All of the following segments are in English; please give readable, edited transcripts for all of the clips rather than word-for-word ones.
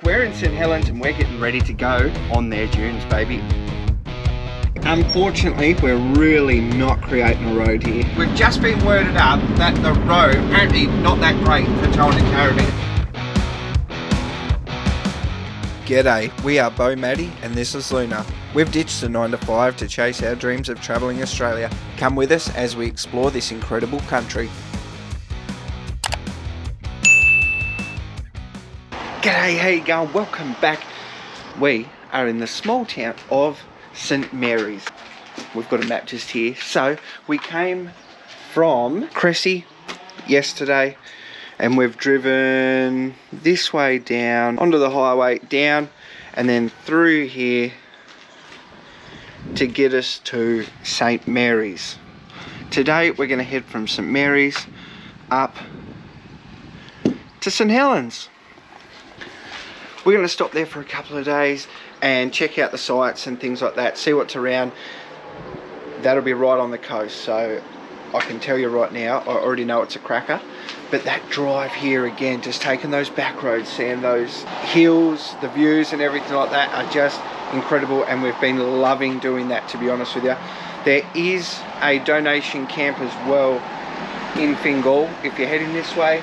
We're in St. Helens and we're getting ready to go on their dunes, baby. Unfortunately, we're really not creating a road here. We've just been worded up that the road apparently not that great for towing a caravan. G'day, we are Bo Maddie and this is Luna. We've ditched the 9 to 5 to chase our dreams of travelling Australia. Come with us as we explore this incredible country. G'day, how you going? Welcome back. We are in the small town of St. Marys. We've got a map just here. So we came from Cressy yesterday and we've driven this way down onto the highway down and then through here to get us to St. Marys. Today we're going to head from St. Marys up to St. Helens. We're going to stop there for a couple of days and check out the sights and things like that, see what's around. That'll be right on the coast, so I can tell you right now, I already know it's a cracker. But that drive here again, just taking those back roads, seeing those hills, the views and everything like that are just incredible, and we've been loving doing that, to be honest with you. There is a donation camp as well in Fingal if you're heading this way.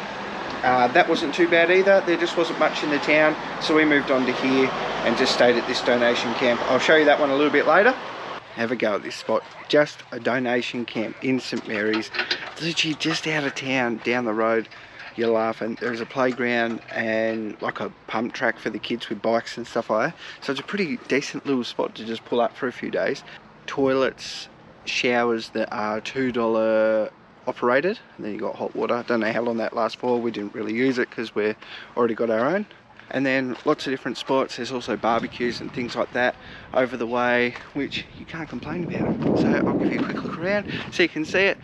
That wasn't too bad either. There just wasn't much in the town, so we moved on to here and just stayed at this donation camp. I'll show you that one a little bit later. Have a go at this spot. Just a donation camp in St. Marys, literally just out of town, down the road. You're laughing. There's a playground and like a pump track for the kids with bikes and stuff like that. So it's a pretty decent little spot to just pull up for a few days. Toilets, showers that are $2 operated, and then you got hot water. Don't know how long that lasts for. We didn't really use it because we're already got our own. And then lots of different spots. There's also barbecues and things like that over the way, which you can't complain about. So I'll give you a quick look around so you can see it,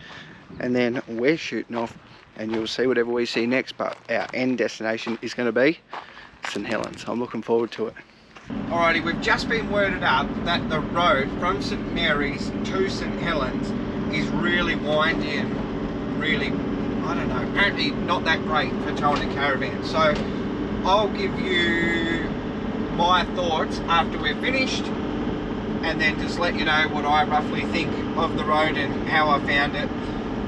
and then we're shooting off and you'll see whatever we see next, but our end destination is going to be St. Helens. I'm looking forward to it. Alrighty, we've just been worded up that the road from St. Marys to St. Helens is really windy and really, I don't know, apparently not that great for towing a caravan. So I'll give you my thoughts after we're finished and then just let you know what I roughly think of the road and how I found it.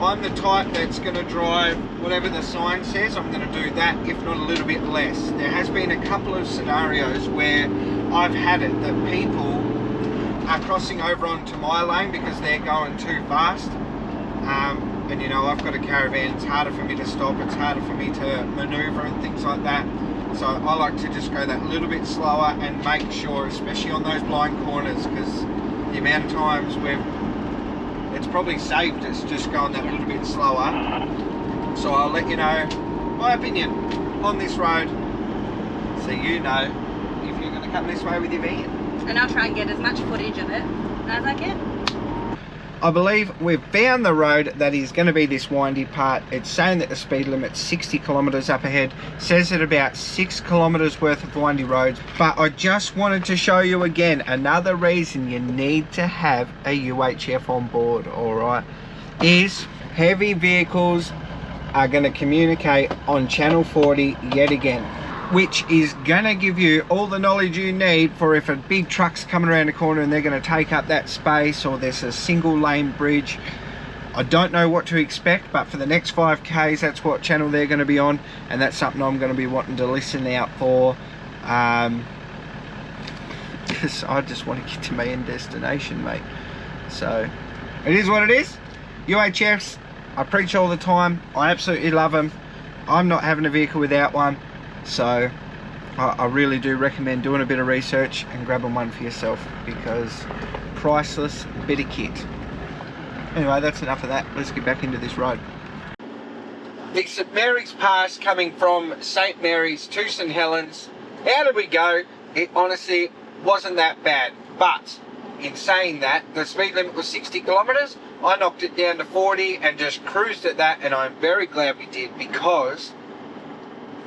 I'm the type that's going to drive whatever the sign says. I'm going to do that, if not a little bit less. There has been a couple of scenarios where I've had it that people are crossing over onto my lane because they're going too fast. And you know, I've got a caravan, it's harder for me to stop, it's harder for me to maneuver and things like that. So I like to just go that little bit slower and make sure, especially on those blind corners, because the amount of times it's probably saved us just going that little bit slower. So I'll let you know my opinion on this road, so you know if you're going to come this way with your van. And I'll try and get as much footage of it as I can. I believe we've found the road that is going to be this windy part. It's saying that the speed limit's 60 kilometres up ahead. Says it about 6 kilometres worth of windy roads. But I just wanted to show you again another reason you need to have a UHF on board, alright, is heavy vehicles are going to communicate on channel 40 yet again, which is going to give you all the knowledge you need for if a big truck's coming around the corner and they're going to take up that space, or there's a single lane bridge. I don't know what to expect, but for the next 5Ks, that's what channel they're going to be on, and that's something I'm going to be wanting to listen out for, because I just want to get to my end destination, mate. So it is what it is. UHFs, I preach all the time. I absolutely love them. I'm not having a vehicle without one. So I really do recommend doing a bit of research and grabbing one for yourself, because priceless bit of kit. Anyway, that's enough of that. Let's get back into this road. The St. Marys Pass coming from St. Marys to St. Helens. How did we go? It honestly wasn't that bad, but in saying that, the speed limit was 60 kilometres. I knocked it down to 40 and just cruised at that, and I'm very glad we did, because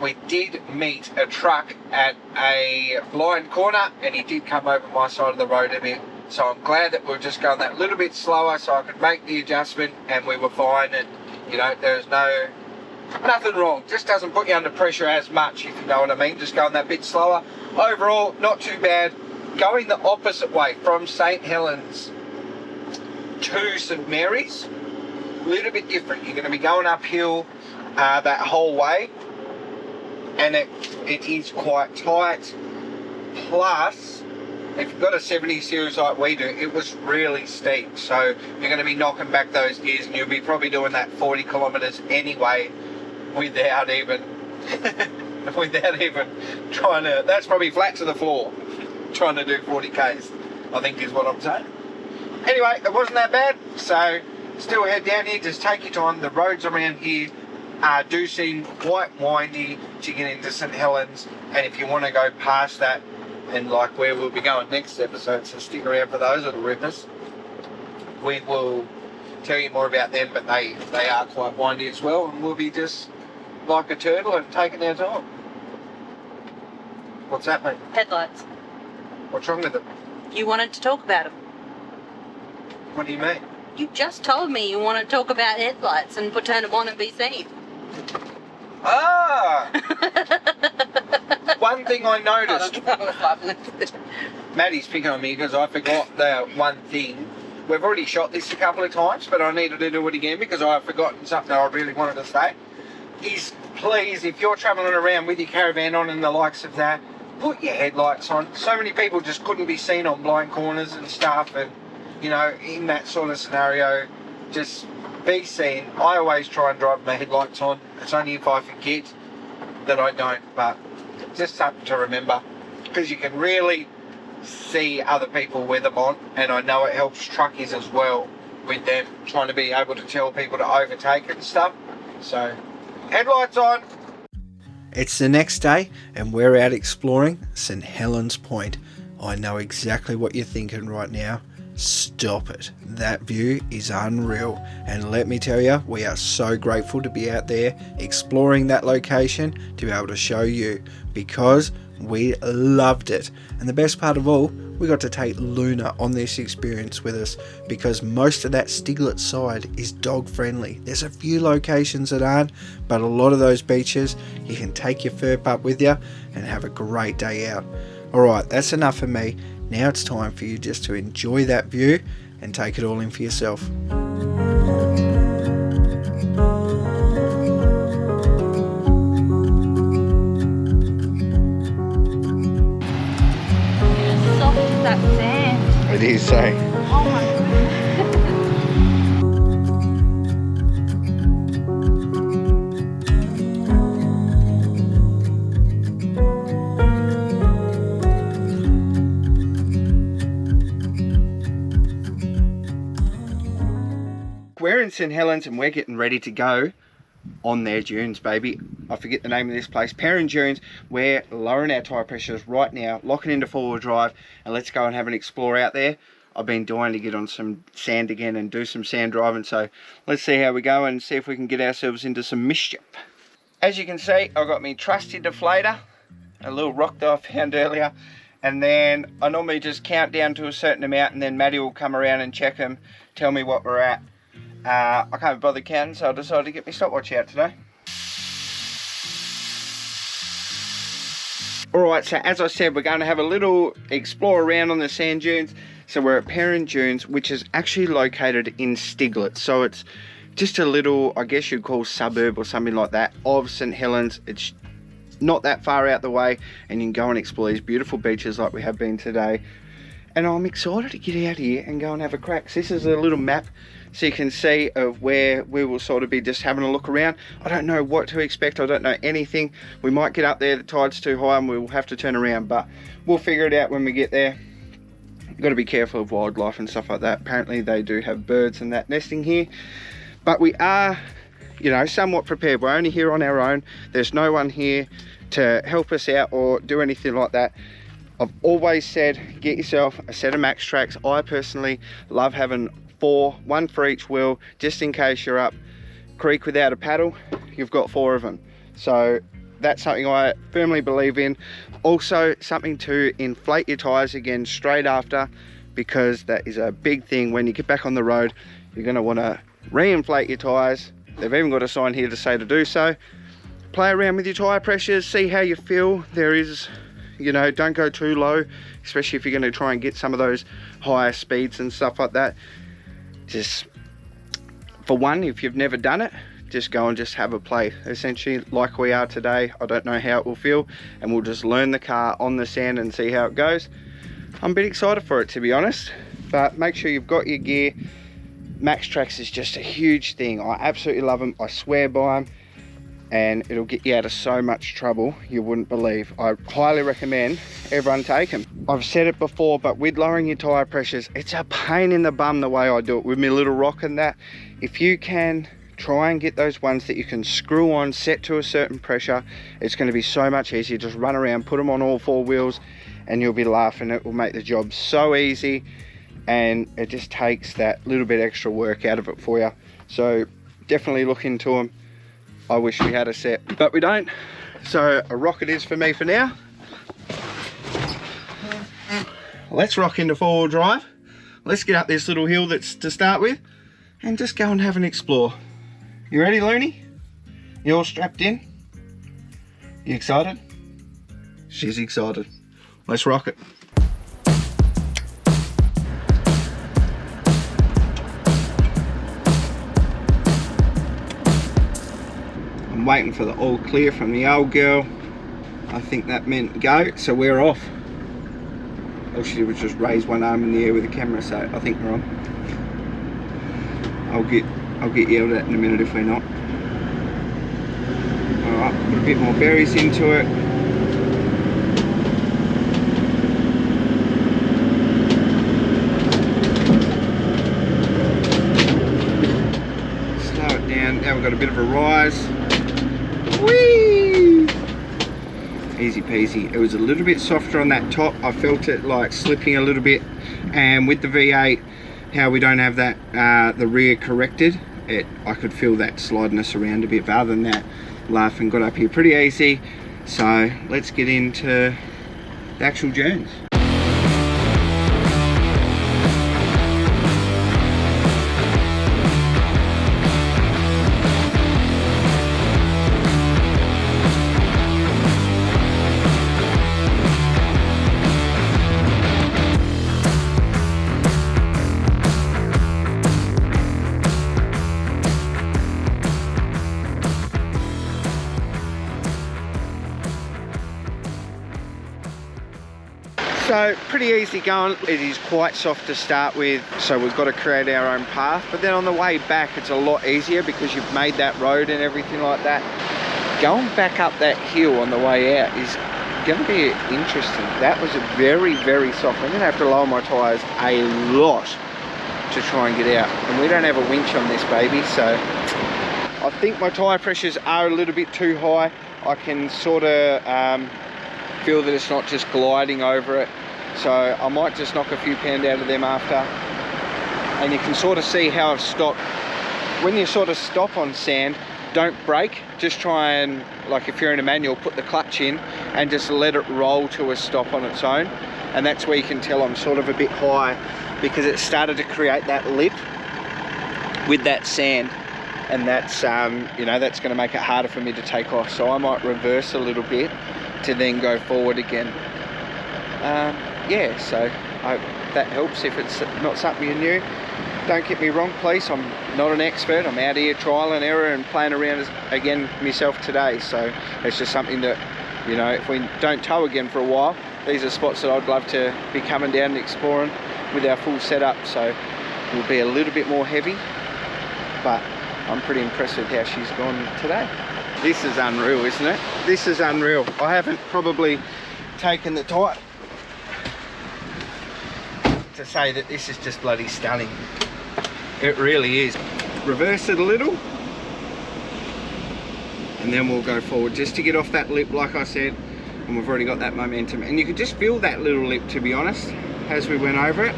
we did meet a truck at a blind corner and he did come over my side of the road a bit. So I'm glad that we were just going that little bit slower so I could make the adjustment, and we were fine, and you know, there was no nothing wrong. Just doesn't put you under pressure as much, if you know what I mean. Just going that bit slower. Overall, not too bad. Going the opposite way from St. Helens to St. Marys, a little bit different. You're going to be going uphill that whole way, and it is quite tight. Plus, if you've got a 70 series like we do, it was really steep, so you're going to be knocking back those gears, and you'll be probably doing that 40 kilometres anyway without even trying to. That's probably flat to the floor, trying to do 40 k's, I think is what I'm saying. Anyway, it wasn't that bad, so still head down here, just take your time. The roads around here do seem quite windy to get into St. Helens, and if you want to go past that, and like where we'll be going next episode, so stick around for those little rippers. We will tell you more about them, but they are quite windy as well, and we'll be just like a turtle and taking our time. What's that mean? Headlights. What's wrong with them? You wanted to talk about them. What do you mean? You just told me you want to talk about headlights and turn them on and be seen. Ah! One thing I noticed. Maddie's picking on me because I forgot the one thing. We've already shot this a couple of times, but I needed to do it again because I've forgotten something I really wanted to say. Is please, if you're travelling around with your caravan on and the likes of that, put your headlights on. So many people just couldn't be seen on blind corners and stuff, and you know, in that sort of scenario, just be seen. I always try and drive my headlights on. It's only if I forget that I don't, but just something to remember, because you can really see other people with them on, and I know it helps truckies as well with them trying to be able to tell people to overtake and stuff. So headlights on. It's the next day and we're out exploring St. Helens Point. I know exactly what you're thinking right now. Stop it. That view is unreal, and let me tell you, we are so grateful to be out there exploring that location to be able to show you, because we loved it. And the best part of all, we got to take Luna on this experience with us, because most of that Stiglet side is dog friendly. There's a few locations that aren't, but a lot of those beaches you can take your fur pup with you and have a great day out. Alright, that's enough for me. Now it's time for you just to enjoy that view and take it all in for yourself. Soft as that sand. It is, eh? Oh my goodness. We're in St. Helens and we're getting ready to go on their dunes, baby. I forget the name of this place. Peron Dunes. We're lowering our tyre pressures right now, locking into four-wheel drive, and let's go and have an explore out there. I've been dying to get on some sand again and do some sand driving, so let's see how we go and see if we can get ourselves into some mischief. As you can see, I've got my trusty deflator, a little rock that I found earlier, and then I normally just count down to a certain amount, and then Maddie will come around and check them, tell me what we're at. I can't bother counting, so I decided to get my stopwatch out today. Alright, so as I said, we're going to have a little explore around on the sand dunes. So we're at Peron Dunes, which is actually located in Stiglet. So it's just a little, I guess you'd call suburb or something like that, of St. Helens. It's not that far out the way, and you can go and explore these beautiful beaches like we have been today. And I'm excited to get out here and go and have a crack. So this is a little map, so you can see of where we will sort of be just having a look around. I don't know what to expect. I don't know anything. We might get up there, the tide's too high and we'll have to turn around, but we'll figure it out when we get there. You've got to be careful of wildlife and stuff like that. Apparently they do have birds and that nesting here, but we are, you know, somewhat prepared. We're only here on our own. There's no one here to help us out or do anything like that. I've always said, get yourself a set of max tracks. I personally love having four, one for each wheel, just in case you're up creek without a paddle, you've got four of them. So that's something I firmly believe in. Also, something to inflate your tires again straight after, because that is a big thing. When you get back on the road, you're going to want to re-inflate your tires, They've even got a sign here to say to do so. Play around with your tyre pressures, see how you feel. There is, you know, don't go too low, especially if you're going to try and get some of those higher speeds and stuff like that. Just, for one, if you've never done it, just go and just have a play. Essentially, like we are today, I don't know how it will feel, and we'll just learn the car on the sand and see how it goes. I'm a bit excited for it, to be honest, but make sure you've got your gear. Max Tracks is just a huge thing. I absolutely love them. I swear by them. And it'll get you out of so much trouble you wouldn't believe. I highly recommend everyone take them. I've said it before, but with lowering your tyre pressures, it's a pain in the bum the way I do it with my little rock and that. If you can try and get those ones that you can screw on, set to a certain pressure, it's going to be so much easier. Just run around, put them on all four wheels, and you'll be laughing. It will make the job so easy, and it just takes that little bit extra work out of it for you. So definitely look into them. I wish we had a set, but we don't. So a rock it is for me for now. Let's rock into four-wheel drive. Let's get up this little hill that's to start with and just go and have an explore. You ready, Looney? You all strapped in? You excited? She's excited. Let's rock it. I'm waiting for the all clear from the old girl. I think that meant go, so we're off. All she did was just raise one arm in the air with the camera, so I think we're on. I'll get yelled at in a minute if we're not. Alright, put a bit more berries into it. Slow it down. Now we've got a bit of a rise. Whee! Easy peasy. It was a little bit softer on that top. I felt it like slipping a little bit, and with the V8, how we don't have that the rear corrected, I could feel that sliding us around a bit. But other than that, laughing got up here pretty easy. So let's get into the actual journeys. So pretty easy going. It is quite soft to start with, so we've got to create our own path, but then on the way back it's a lot easier because you've made that road and everything like that. Going back up that hill on the way out is going to be interesting. That was a very, very soft. I'm going to have to lower my tyres a lot to try and get out, and we don't have a winch on this baby, so I think my tyre pressures are a little bit too high. I can sort of feel that it's not just gliding over it, so I might just knock a few pound out of them after. And you can sort of see how I've stopped. When you sort of stop on sand, don't brake, just try and, like if you're in a manual, put the clutch in and just let it roll to a stop on its own. And that's where you can tell I'm sort of a bit high, because it started to create that lip with that sand, and that's you know, that's going to make it harder for me to take off. So I might reverse a little bit to then go forward again. Yeah, so that helps if it's not something you knew. Don't get me wrong, please, I'm not an expert. I'm out here trial and error and playing around again myself today, so it's just something that, you know, if we don't tow again for a while, these are spots that I'd love to be coming down and exploring with our full setup. So we'll be a little bit more heavy, but I'm pretty impressed with how she's gone today. This is unreal, isn't it? This is unreal. I haven't probably taken the time to say that this is just bloody stunning. It really is. Reverse it a little, and then we'll go forward just to get off that lip, like I said, and we've already got that momentum. And you could just feel that little lip, to be honest, as we went over it.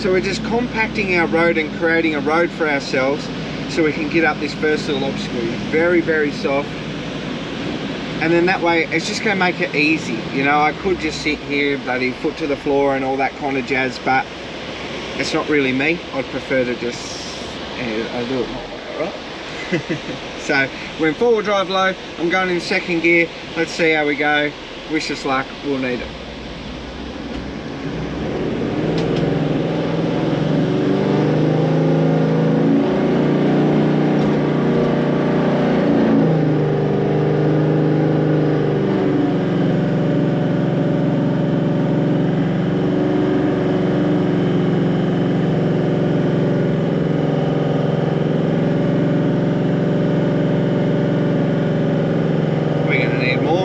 So we're just compacting our road and creating a road for ourselves, so we can get up this first little obstacle. Very, very soft. And then that way, it's just going to make it easy. You know, I could just sit here, bloody foot to the floor and all that kind of jazz, but it's not really me. I'd prefer to just, I do it my way, So we're in 4-wheel drive low, I'm going in 2nd gear. Let's see how we go. Wish us luck, we'll need it.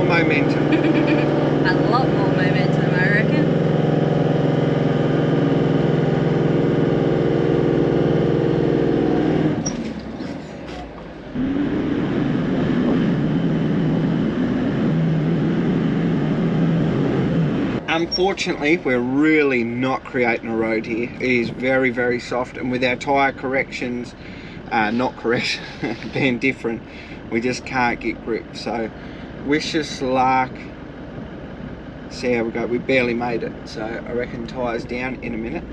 Momentum. A lot more momentum, I reckon. Unfortunately, we're really not creating a road here. It is very, very soft, and with our tyre corrections, not correct, being different, we just can't get grip. So wish us luck. See how we go. We barely made it, so I reckon tyres down in a minute.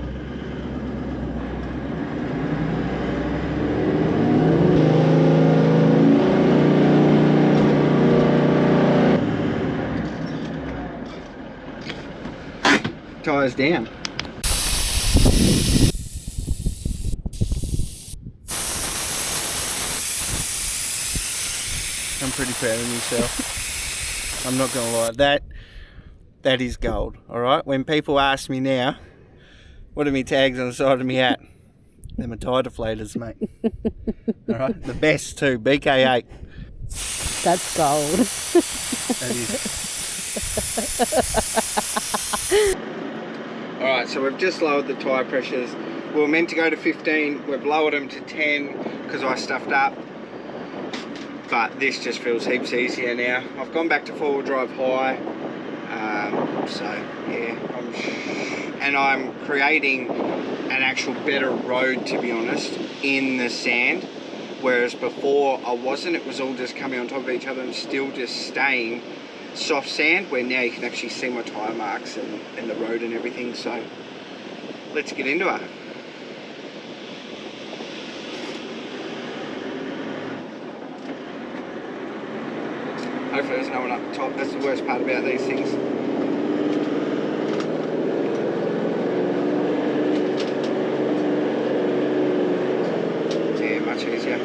Tyres down. I'm pretty proud of myself. I'm not gonna lie, that is gold. All right, when people ask me now, what are my tags on the side of my hat? They're my tyre deflators, mate. All right, the best too, BK8. That's gold. That is. All right, so we've just lowered the tyre pressures. We were meant to go to 15. We've lowered them to 10 because I stuffed up. But this just feels heaps easier now. I've gone back to 4-wheel drive high. So yeah, I'm creating an actual better road, to be honest, in the sand. Whereas before I wasn't. It was all just coming on top of each other and still just staying soft sand, where now you can actually see my tyre marks and the road and everything. So let's get into it. Hopefully there's no one up the top. That's the worst part about these things. Yeah, much easier.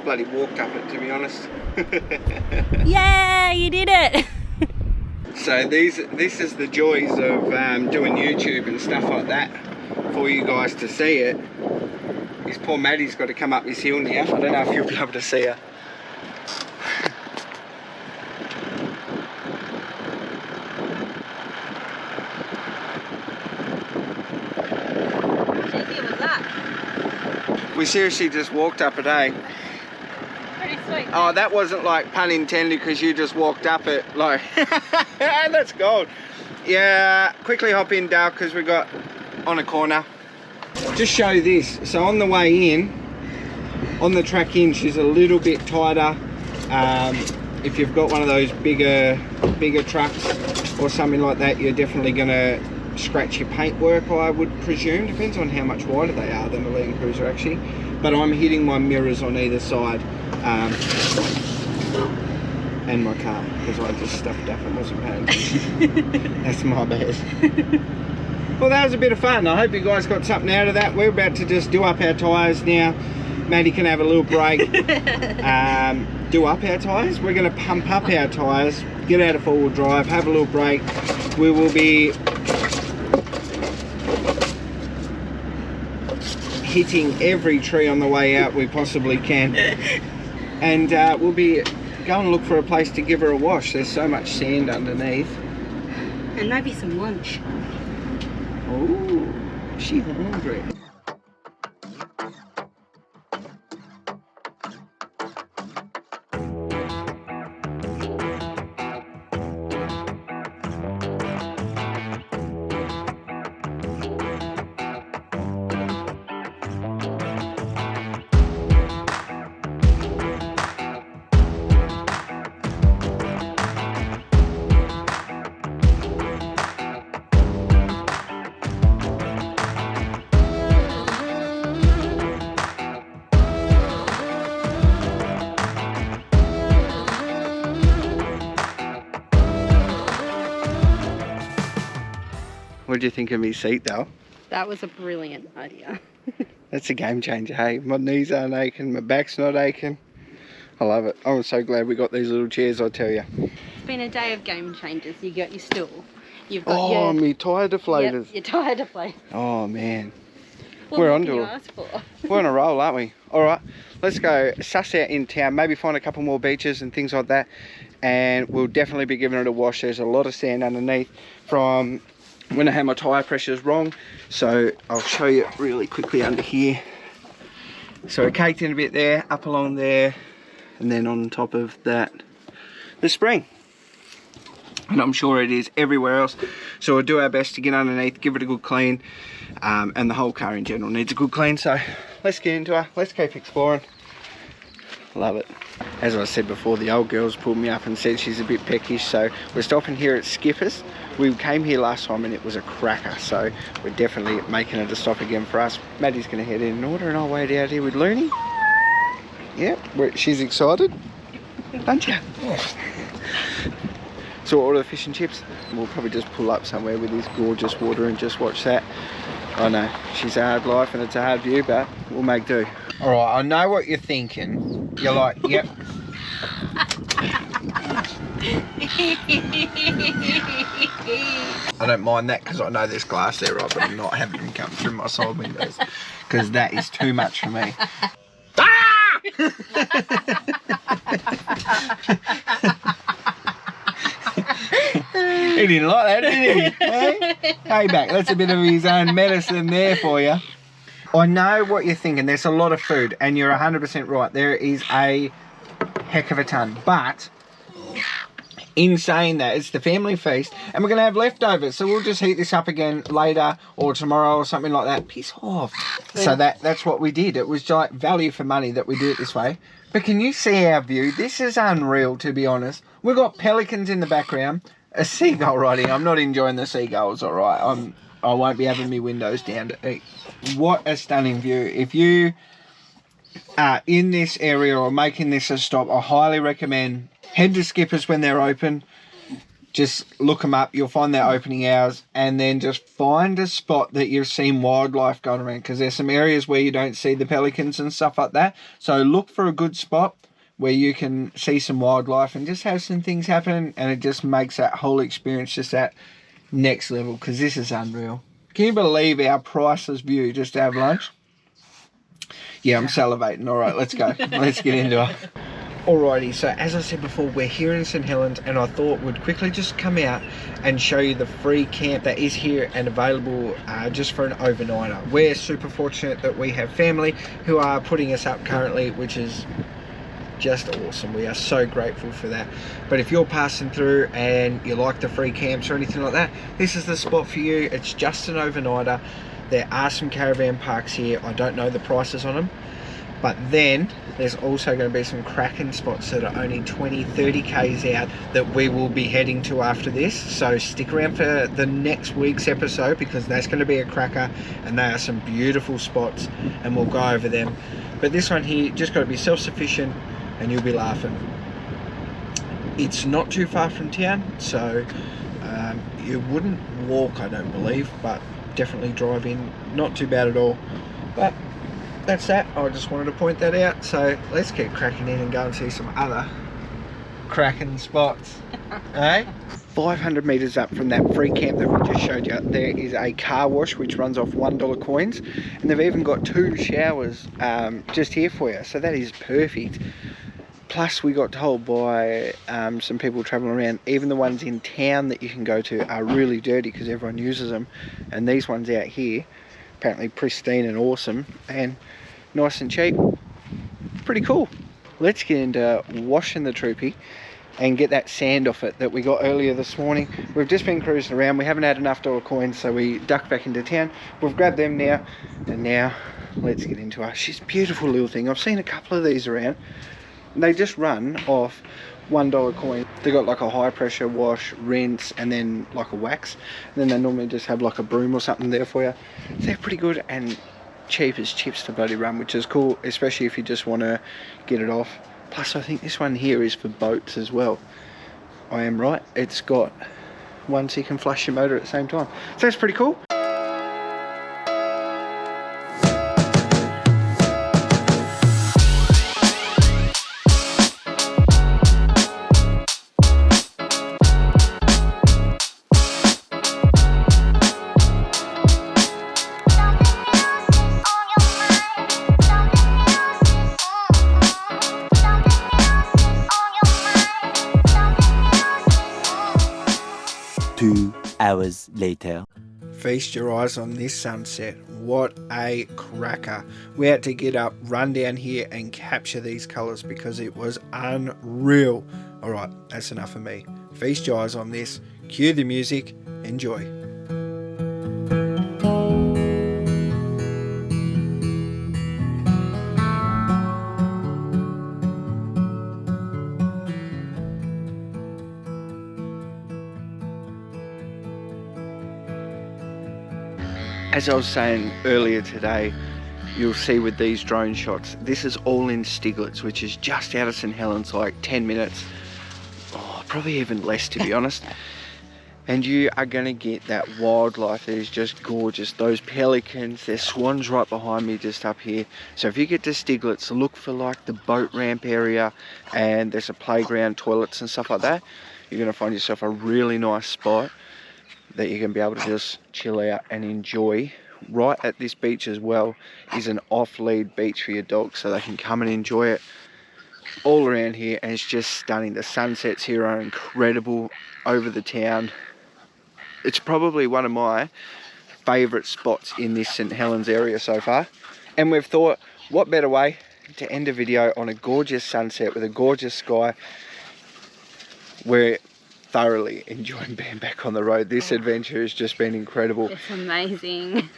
Bloody walked up it, to be honest. Yeah, you did it. So this is the joys of doing YouTube and stuff like that for you guys to see it. This poor Maddie's got to come up this hill now. I don't know if you'll be able to see her. We seriously just walked up it, eh? Pretty sweet. Oh, that wasn't like pun intended, because you just walked up it like, that's gold. Yeah, quickly hop in, Dale, because we got on a corner. Just show this. So on the way in, on the track in, she's a little bit tighter. If you've got one of those bigger trucks or something like that, you're definitely gonna scratch your paintwork, I would presume. Depends on how much wider they are than the Land Cruiser actually. But I'm hitting my mirrors on either side, and my car, because I just stuffed up and wasn't paying attention. That's my bad. Well, that was a bit of fun. I hope you guys got something out of that. We're about to just do up our tyres now. Maddie can have a little break. Do up our tyres. We're going to pump up our tyres, get out of 4-wheel drive, have a little break. We will be hitting every tree on the way out we possibly can, and we'll be going to look for a place to give her a wash. There's so much sand underneath, and maybe some lunch. Oh, she's hungry. What do you think of me seat though? That was a brilliant idea. That's a game changer, hey. My knees aren't aching, my back's not aching. I love it. I'm so glad we got these little chairs, I tell you. It's been a day of game changers. You got your stool. You've got me tyre deflators. Yep, your tyre deflator. Oh man. What We're more on can to you it. ask for? We're on a roll, aren't we? Alright, let's go suss out in town, maybe find a couple more beaches and things like that. And we'll definitely be giving it a wash. There's a lot of sand underneath from when I had my tyre pressures wrong. So I'll show you really quickly under here. So it caked in a bit there, up along there, and then on top of that, the spring. And I'm sure it is everywhere else. So we'll do our best to get underneath, give it a good clean, and the whole car in general needs a good clean. So let's get into it, let's keep exploring. Love it. As I said before, the old girls pulled me up and said she's a bit peckish, so we're stopping here at Skipper's. We came here last time and it was a cracker, so we're definitely making it a stop again for us. Maddie's going to head in order and I'll wait out here with Looney. Yep, she's excited, aren't you? Yes. So we'll order the fish and chips. We'll probably just pull up somewhere with this gorgeous water and just watch that. I know, she's a hard life and it's a hard view, but we'll make do. Alright, I know what you're thinking. You're like, yep. I don't mind that because I know there's glass there, right, but I'm not having them come through my side windows because that is too much for me. Ah! He didn't like that, did he? Hey? Payback, that's a bit of his own medicine there for you. I know what you're thinking, there's a lot of food, and you're 100% right, there is a heck of a ton, but in saying that, it's the family feast, and we're going to have leftovers, so we'll just heat this up again later, or tomorrow, or something like that. Piss off. So that's what we did. It was like value for money that we do it this way. But can you see our view? This is unreal, to be honest. We've got pelicans in the background, a seagull riding. I'm not enjoying the seagulls, all right. I won't be having my windows down to eat. What a stunning view. If you are in this area or making this a stop, I highly recommend head to Skipper's when they're open. Just look them up. You'll find their opening hours, and then just find a spot that you've seen wildlife going around, because there's some areas where you don't see the pelicans and stuff like that. So look for a good spot where you can see some wildlife and just have some things happen, and it just makes that whole experience just that next level, because this is unreal. Can you believe our priceless view just to have lunch? Yeah, I'm salivating. All right, let's go. Let's get into it. Alrighty, so as I said before, we're here in St. Helens, and I thought we'd quickly just come out and show you the free camp that is here and available just for an overnighter. We're super fortunate that we have family who are putting us up currently, which is just awesome. We are so grateful for that. But if you're passing through and you like the free camps or anything like that, this is the spot for you. It's just an overnighter. There are some caravan parks here. I don't know the prices on them, but then there's also going to be some cracking spots that are only 20-30 k's out that we will be heading to after this. So stick around for the next week's episode, because that's going to be a cracker, and they are some beautiful spots, and we'll go over them. But this one here, just got to be self-sufficient and you'll be laughing. It's not too far from town, so you wouldn't walk, I don't believe, but definitely drive in. Not too bad at all. But that's that. I just wanted to point that out. So let's get cracking in and go and see some other cracking spots. Eh? 500 metres up from that free camp that we just showed you, there is a car wash which runs off $1 coins, and they've even got 2 showers just here for you, so that is perfect. Plus we got told by some people travelling around, even the ones in town that you can go to are really dirty because everyone uses them, and these ones out here apparently pristine and awesome and nice and cheap. Pretty cool. Let's get into washing the troopy and get that sand off it that we got earlier this morning. We've just been cruising around, we haven't had enough dollar coins, so we ducked back into town. We've grabbed them now, and now let's get into her. She's a beautiful little thing. I've seen a couple of these around. They just run off $1 coin. They got like a high pressure wash, rinse, and then like a wax. And then they normally just have like a broom or something there for you. So they're pretty good and cheap as chips to bloody run, which is cool, especially if you just want to get it off. Plus I think this one here is for boats as well. I am right. It's got one so you can flush your motor at the same time. So that's pretty cool. Hours later. Feast your eyes on this sunset. What a cracker. We had to get up, run down here and capture these colours because it was unreal. Alright, that's enough of me. Feast your eyes on this, cue the music, enjoy. As I was saying earlier today, you'll see with these drone shots, this is all in Stiglitz, which is just out of St. Helens, like 10 minutes. Oh, probably even less, to be honest. And you are going to get that wildlife that is just gorgeous. Those pelicans, there's swans right behind me just up here. So if you get to Stiglitz, look for like the boat ramp area, and there's a playground, toilets and stuff like that. You're going to find yourself a really nice spot that you're going to be able to just chill out and enjoy. Right at this beach as well is an off-lead beach for your dogs, so they can come and enjoy it all around here, and it's just stunning. The sunsets here are incredible over the town. It's probably one of my favourite spots in this St. Helens area so far, and we've thought, what better way to end a video on a gorgeous sunset with a gorgeous sky. We're thoroughly enjoying being back on the road. This adventure has just been incredible. It's amazing.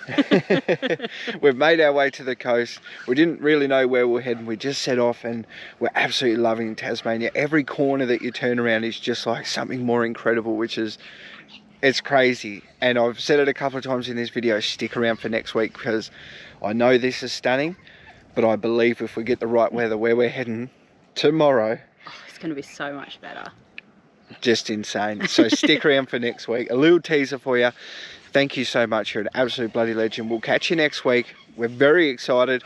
We've made our way to the coast. We didn't really know where we're heading. We just set off and we're absolutely loving Tasmania. Every corner that you turn around is just like something more incredible, which is, it's crazy. And I've said it a couple of times in this video, stick around for next week because I know this is stunning, but I believe if we get the right weather, where we're heading tomorrow, It's going to be so much better. Just insane. So stick around for next week. A little teaser for you. Thank you so much. You're an absolute bloody legend. We'll catch you next week. We're very excited.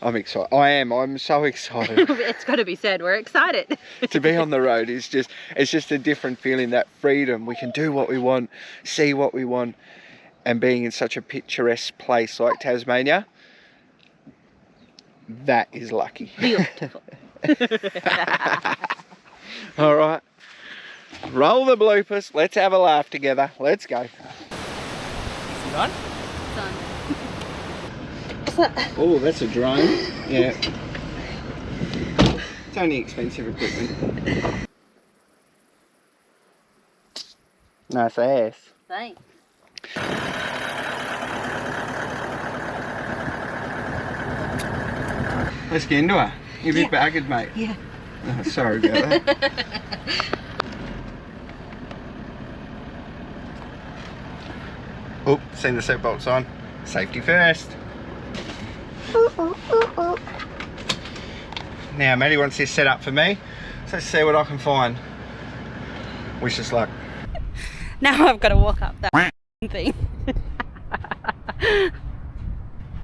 I'm excited. I'm so excited. It's got to be said, we're excited. To be on the road is just, it's just a different feeling, that freedom. We can do what we want, see what we want, and being in such a picturesque place like Tasmania, that is lucky. Beautiful. All right. Roll the bloopers. Let's have a laugh together. Let's go. Is it on? What's that? Oh, that's a drone. Yeah. It's only expensive equipment. Nice ass. Thanks. Let's get into her. You're a bit bagged, mate. Yeah. Oh, sorry about that. Oh, seen the seatbelts on. Safety first. Now, Maddie wants this set up for me. So let's see what I can find. Wish us luck. Now I've got to walk up that thing.